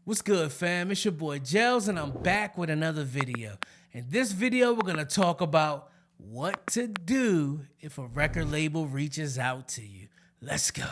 What's good, fam? It's your boy Gels, and I'm back with another video. In this video, we're gonna talk about what to do if a record label reaches out to you. Let's go.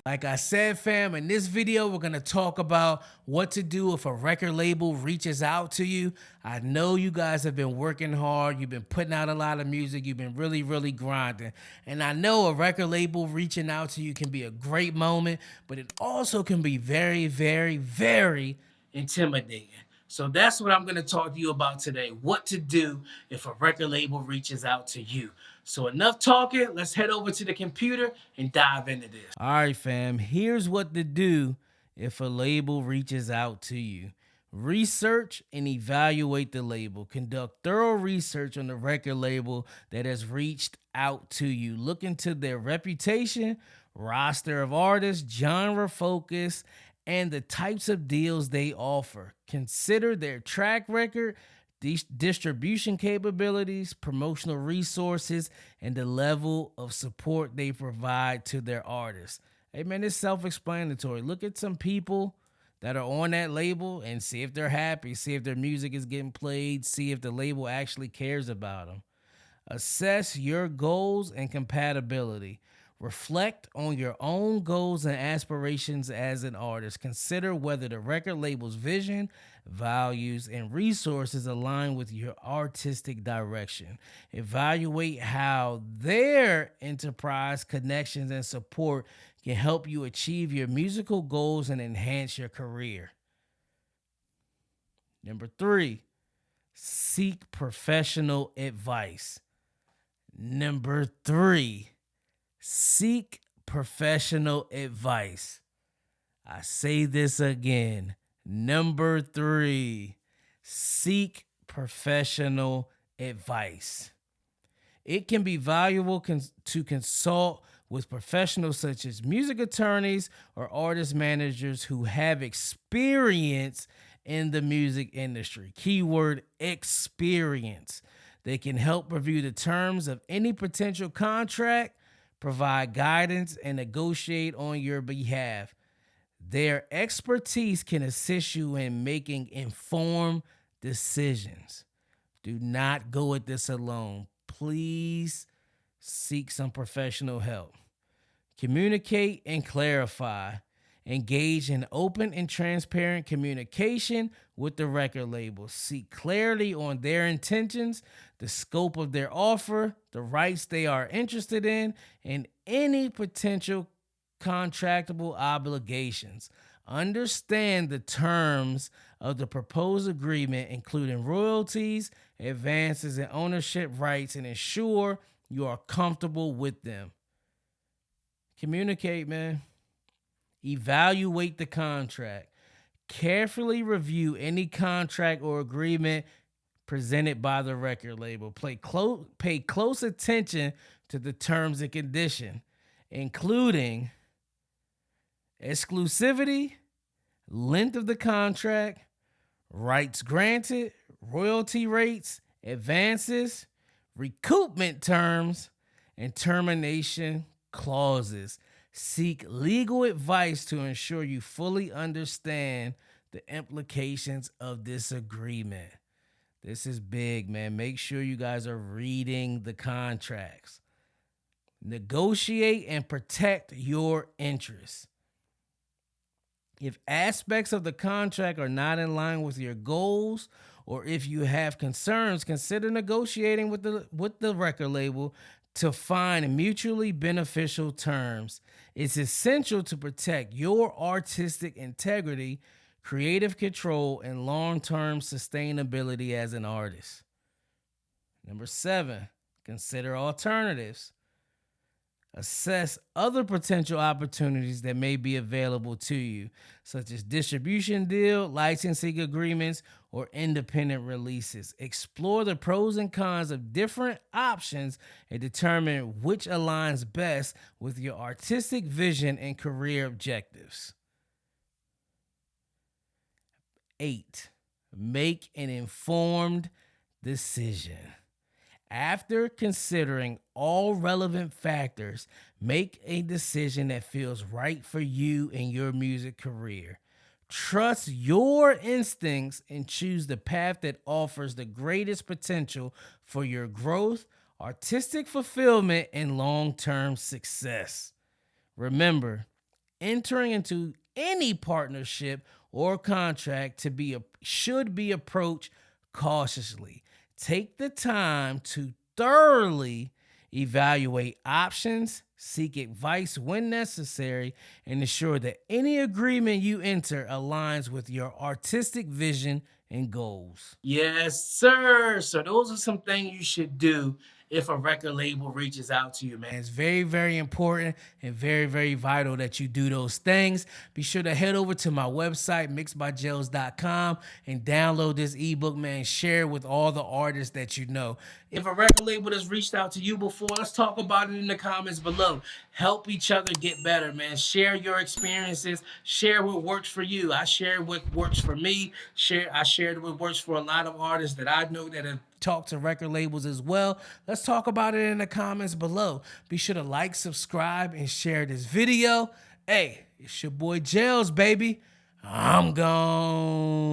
Like I said, fam, in this video, we're going to talk about what to do if a record label reaches out to you. I know you guys have been working hard. You've been putting out a lot of music. You've been really grinding. And I know a record label reaching out to you can be a great moment, but it also can be very intimidating. So that's what I'm going to talk to you about today. What to do if a record label reaches out to you. So enough talking. Let's head over to the computer and dive into this. All right, fam. Here's what to do if a label reaches out to you. Research and evaluate the label. Conduct thorough research on the record label that has reached out to you. Look into their reputation, roster of artists, genre focus, and the types of deals they offer. Consider their track record, distribution capabilities, promotional resources, and the level of support they provide to their artists. Hey man, it's self-explanatory. Look at some people that are on that label and see if they're happy, see if their music is getting played, see if the label actually cares about them. Assess your goals and compatibility. Reflect on your own goals and aspirations as an artist. Consider whether the record label's vision, values, and resources align with your artistic direction. Evaluate how their enterprise, connections, and support can help you achieve your musical goals and enhance your career. Number 3, seek professional advice. Number 3, seek professional advice. I say this again. Number 3, seek professional advice. It can be valuable to consult with professionals such as music attorneys or artist managers who have experience in the music industry. Keyword experience. They can help review the terms of any potential contract, provide guidance, and negotiate on your behalf. Their expertise can assist you in making informed decisions. Do not go at this alone. Please seek some professional help. Communicate and clarify. Engage in open and transparent communication with the record label. Seek clarity on their intentions, the scope of their offer, the rights they are interested in, and any potential contractable obligations. Understand the terms of the proposed agreement, including royalties, advances, and ownership rights, and ensure you are comfortable with them. Communicate, man. Evaluate the contract. Carefully review any contract or agreement presented by the record label. Pay close attention to the terms and conditions, including exclusivity, length of the contract, rights granted, royalty rates, advances, recoupment terms, and termination clauses. Seek legal advice to ensure you fully understand the implications of this agreement. This is big, man. Make sure you guys are reading the contracts. Negotiate and protect your interests. If aspects of the contract are not in line with your goals, or if you have concerns, consider negotiating with the record label to find mutually beneficial terms. It's essential to protect your artistic integrity, creative control, and long-term sustainability as an artist. Number 7, consider alternatives. Assess other potential opportunities that may be available to you, such as distribution deal, licensing agreements, or independent releases. Explore the pros and cons of different options and determine which aligns best with your artistic vision and career objectives. 8. Make an informed decision. After considering all relevant factors, make a decision that feels right for you and your music career. Trust your instincts and choose the path that offers the greatest potential for your growth, artistic fulfillment, and long-term success. Remember, entering into any partnership or contract should be approached cautiously. Take the time to thoroughly evaluate options, seek advice when necessary, and ensure that any agreement you enter aligns with your artistic vision and goals. Yes, sir. So those are some things you should do if a record label reaches out to you, man. It's very, very important and very, very vital that you do those things. Be sure to head over to my website, mixedbyjels.com, and download this ebook, man. Share it with all the artists that you know. If a record label has reached out to you before, let's talk about it in the comments below. Help each other get better, man. Share your experiences. Share what works for you. I share what works for me. I shared what works for a lot of artists that I know that have talked to record labels as well. Let's talk about it in the comments below. Be sure to like, subscribe, and share this video. Hey, it's your boy Jels, baby. I'm gone.